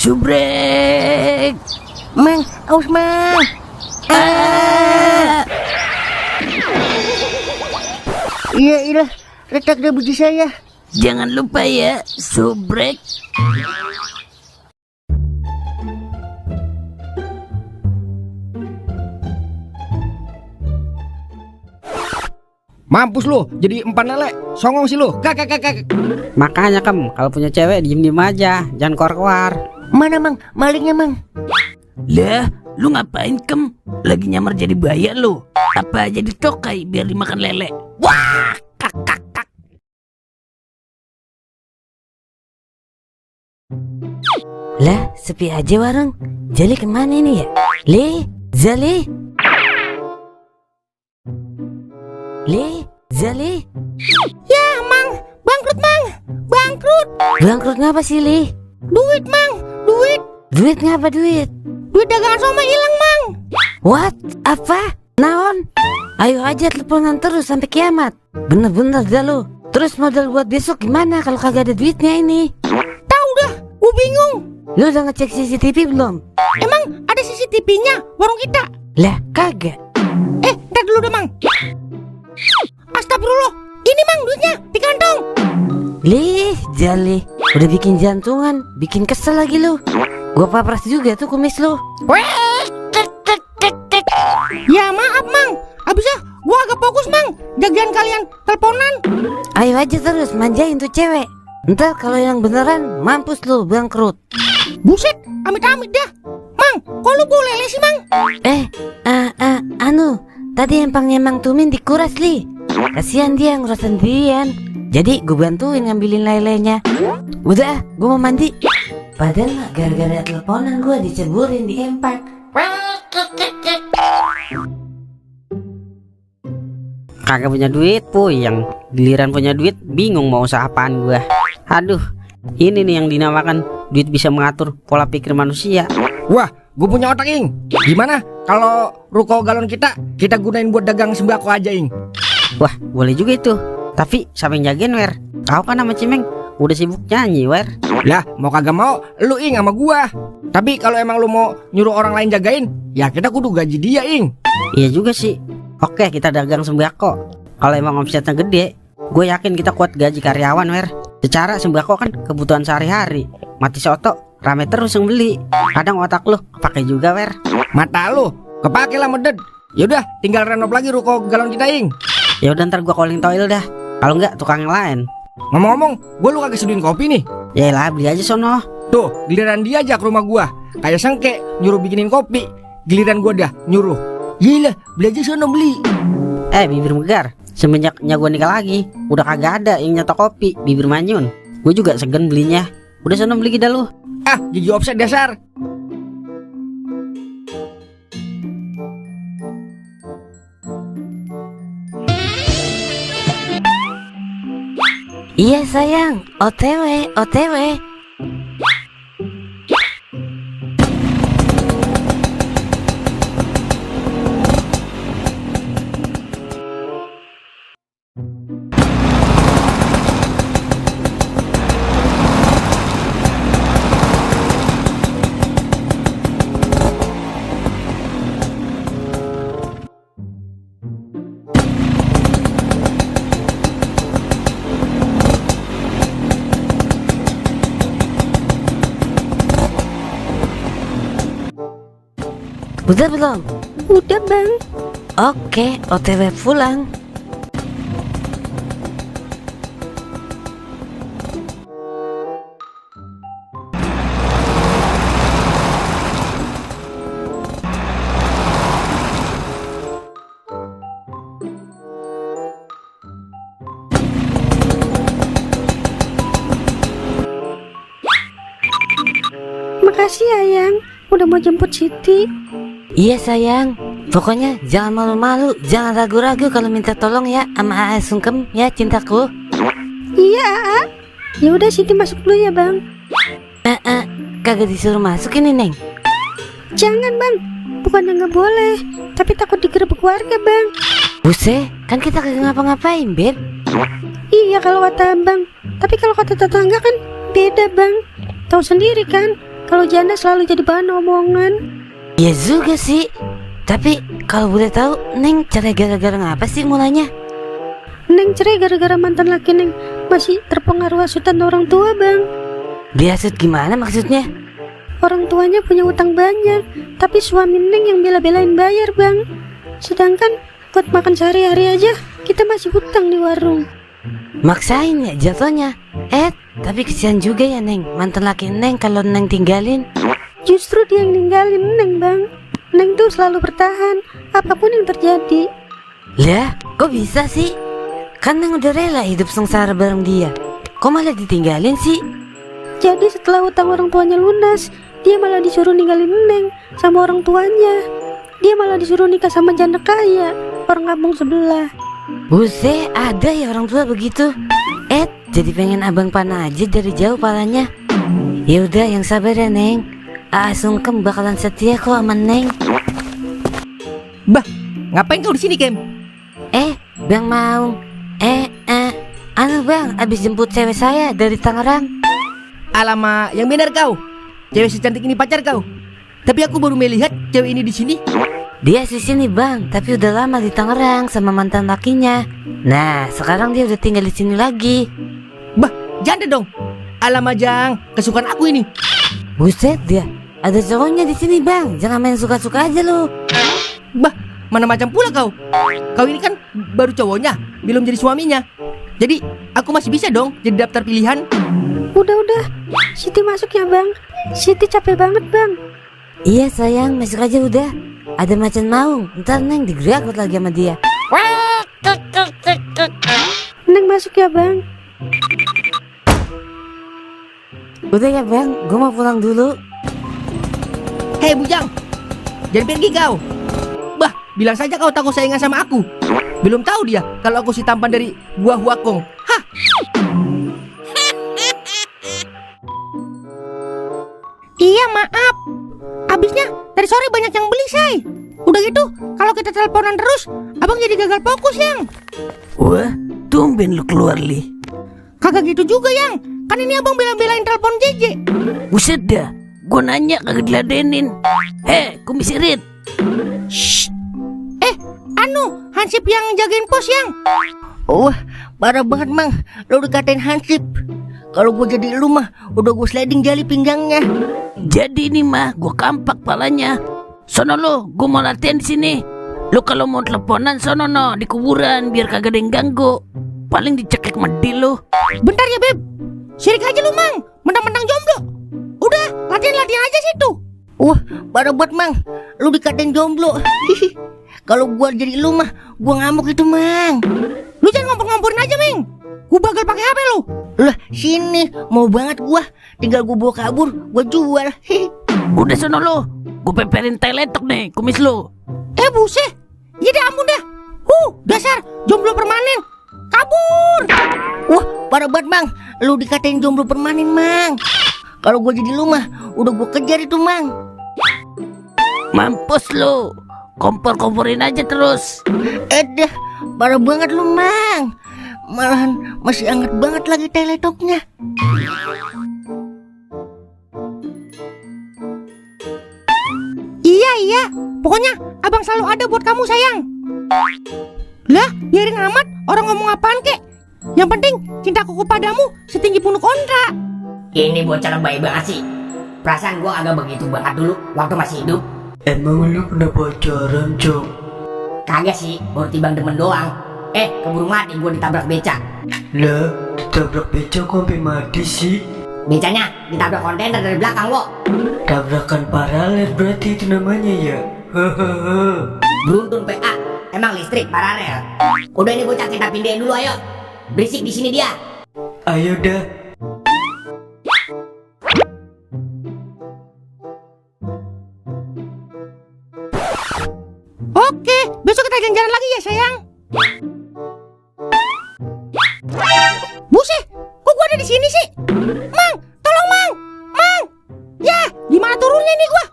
Subrek. Mang, aus mang. Iya, retak deh biji saya. Jangan lupa ya, subrek. Mampus lu, jadi empan lele. Songong sih lu. Kak. Makanya kalau punya cewek diem aja, jangan keluar. Mana mang, malingnya mang. Lah, lu ngapain Lagi nyamar jadi buaya lu? Apa jadi tokai biar dimakan lele? Wah, kak. Lah, sepi aja warung. Jali kemana ini ya? Zali? Ya mang, bangkrut mang. Bangkrut ngapa sih, Li? Duit mang, duit. Duit ngapa duit? Duit dagangan somai hilang mang. What? Apa? Naon? Ayo aja teleponan terus sampai kiamat. Bener-bener dah lu. Terus modal buat besok gimana kalau kagak ada duitnya ini? Tahu dah, gua bingung. Lu udah ngecek CCTV belum? Emang ada CCTV-nya warung kita? Lah, kagak. Ntar dulu dah mang. Astagfirullah, ini mang duitnya di kantong. Jali, udah bikin jantungan, bikin kesel lagi lu. Gua papras juga tuh kumis lu. Ya maaf mang, abisnya gua agak fokus mang, jagain kalian teleponan. Ayo aja terus manjain tuh cewek. Ntar kalau yang beneran mampus lu bangkrut. Buset, amit-amit dah. Mang, kok lu boleh lele sih mang? Tadi empangnya Mang Tumin dikuras, Li. Kasihan dia ngurus sendirian. Jadi gue bantuin ngambilin lelenya. Udah, gue mau mandi. Padahal gara-gara teleponan gue diceburin di empang. Kagak punya duit, puyeng. Giliran punya duit, bingung mau usaha apaan gua. Aduh, ini nih yang dinamakan duit bisa mengatur pola pikir manusia. Wah, gue punya otak ing. Gimana kalau ruko galon kita gunain buat dagang sembako aja ing? Wah, boleh juga itu. Tapi siapa yang jagain, Wer? Kau kan sama Cimeng udah sibuk nyanyi, Wer. Lah, mau kagak mau, lu ing sama gua. Tapi kalau emang lu mau nyuruh orang lain jagain, ya kita kudu gaji dia ing. Iya juga sih. Oke, kita dagang sembako. Kalau emang omsetnya gede, gue yakin kita kuat gaji karyawan, Wer. Secara sembako kan kebutuhan sehari-hari. Mati soto, rame terus yang beli. Kadang otak lu kepake juga, Wer. Mata lu kepake lah meded. Yaudah, tinggal renov lagi ruko galon kita ing. Ya udah ntar gue calling toil dah. Kalau enggak tukang yang lain. Ngomong-ngomong, gua lu kagak seduin kopi nih. Ya lah, beli aja sono. Tuh, giliran dia aja ke rumah gua. Kayak sengke nyuruh bikinin kopi. Giliran gua dah nyuruh. Yelah, beli aja sono beli. Bibir megar. Semenjaknya gue nikah lagi, udah kagak ada yang nyetok kopi, bibir manyun. Gue juga segen belinya. Udah sono beli kita lu. Gigi offset dasar. Iya sayang, OTW. Udah belum? Udah bang. Oke, OTW pulang. Makasih ayang, udah mau jemput Siti. Iya sayang, pokoknya jangan malu-malu, jangan ragu-ragu kalau minta tolong ya sama A.A. Sungkem ya cintaku. Iya A.A. Ya udah Siti masuk dulu ya bang. Kagak disuruh masuk ini Neng. Jangan bang, bukannya nggak boleh, tapi takut digerebek warga bang. Buset, kan kita kagak ngapa-ngapain Beb. Iya kalau kata abang, tapi kalau kata tetangga kan beda bang. Tahu sendiri kan, kalau janda selalu jadi bahan omongan. Ya juga sih. Tapi kalau boleh tahu, Neng cerai gara-gara ngapa sih mulanya? Neng cerai gara-gara mantan laki Neng masih terpengaruh hasutan orang tua, Bang. Dihasut gimana maksudnya? Orang tuanya punya utang banyak, tapi suami Neng yang bela-belain bayar, Bang. Sedangkan buat makan sehari-hari aja kita masih hutang di warung. Maksain ya jatuhnya. Tapi kesian juga ya Neng, mantan laki Neng kalau Neng tinggalin. Justru dia yang ninggalin Neng, Bang. Neng tuh selalu bertahan apapun yang terjadi. Lah, kok bisa sih? Kan Neng udah rela hidup sengsara bareng dia. Kok malah ditinggalin sih? Jadi setelah utang orang tuanya lunas, dia malah disuruh ninggalin Neng sama orang tuanya. Dia malah disuruh nikah sama janda kaya, orang kampung sebelah. Buset, ada ya orang tua begitu. Jadi pengen abang panah aja dari jauh palanya. Ya udah, yang sabar ya Neng. Sungkem bakalan setia kok sama Neng. Bah, ngapain kau di sini, Kem? Bang Maung. Anu bang, abis jemput cewek saya dari Tangerang. Alamak, yang benar kau. Cewek secantik ini pacar kau. Tapi aku baru melihat cewek ini di sini. Dia di sini bang, tapi udah lama di Tangerang sama mantan lakinya. Nah, sekarang dia udah tinggal di sini lagi. Bah, janda dong. Alamak Jang, kesukaan aku ini. Buset dia, ada cowoknya di sini bang. Jangan main suka-suka aja lo. Bah, mana macam pula kau. Kau ini kan baru cowoknya, belum jadi suaminya. Jadi aku masih bisa dong jadi daftar pilihan. Udah, Siti masuk ya, Bang. Siti capek banget, Bang. Iya sayang, masuk aja udah. Ada macan maung, ntar Neng digerakut lagi sama dia. Neng masuk ya, Bang. Udah ya bang, gue mau pulang dulu. Hei Bujang, jangan pergi kau. Bah, bilang saja kau takut saingan sama aku. Belum tahu dia kalau aku si tampan dari buah Huakong. Hah? Iya maaf. Abisnya dari sore banyak yang beli say. Udah gitu kalau kita teleponan terus abang jadi gagal fokus yang. Wah, tumben lu keluar, Li. Kagak gitu juga yang. Kan ini abang bela-belain telepon JJ. Buset dah, gua nanya kagak diladenin. Kumis irit. Shh. Anu Hansip yang jagain pos yang. Wah, parah banget Mang. Lo dikatain Hansip. Kalau gue jadi lu mah udah gue sliding jali pinggangnya. Jadi ini mah gua kampak palanya. Sono lo, gua mau latihan di sini. Lo kalau mau teleponan sono no di kuburan biar kagak ada yang ganggu. Paling dicekek medil lo. Bentar ya Beb. Sirik aja lu Mang. Mentang-mentang jomblo. Udah latihan aja situ. Wah, parah banget Mang. Lu dikatain jomblo. Kalau gua jadi lu mah gua ngamuk itu Mang. Lu jangan ngompor-ngomporin aja Meng. Gua bagel pakai HP lu. Lah sini mau banget gua. Tinggal gua bawa kabur, gua jual. Udah sono lo, gua peperin tai letok nih kumis lo. Buset. Ya deh ampun dah. Dasar jomblo permanen. Kabur. Wah, parah banget Mang. Lu dikatain jomblo permanen Mang. Kalau gua jadi lu mah udah gua kejar itu Mang. Mampus lo, kompor-komporin aja terus. Dah, parah banget lu Mang. Malahan masih hangat banget lagi teletoknya. Iya. Pokoknya abang selalu ada buat kamu sayang. Lah, biarin amat orang ngomong apaan kek. Yang penting cintaku kepadamu setinggi punuk onta. Ini bocah lebay banget sih. Perasaan gua agak begitu banget dulu waktu masih hidup. Emang lu pernah pacaran, Cok? Kagak sih, baru tibang demen doang. Keburu mati gua ditabrak beca. Lah, ditabrak beca kok sampai mati sih? Becanya ditabrak kontainer dari belakang lo. Tabrakan paralel berarti itu namanya ya? Hahaha. Beruntun PA, emang listrik paralel. Udah ini bocah kita pindahin dulu ayo. Berisik di sini dia. Ayo dah. Oke, besok kita jalan-jalan lagi ya sayang. Buset, kok gua ada di sini sih? Mang, tolong Mang. Ya, gimana turunnya nih gua?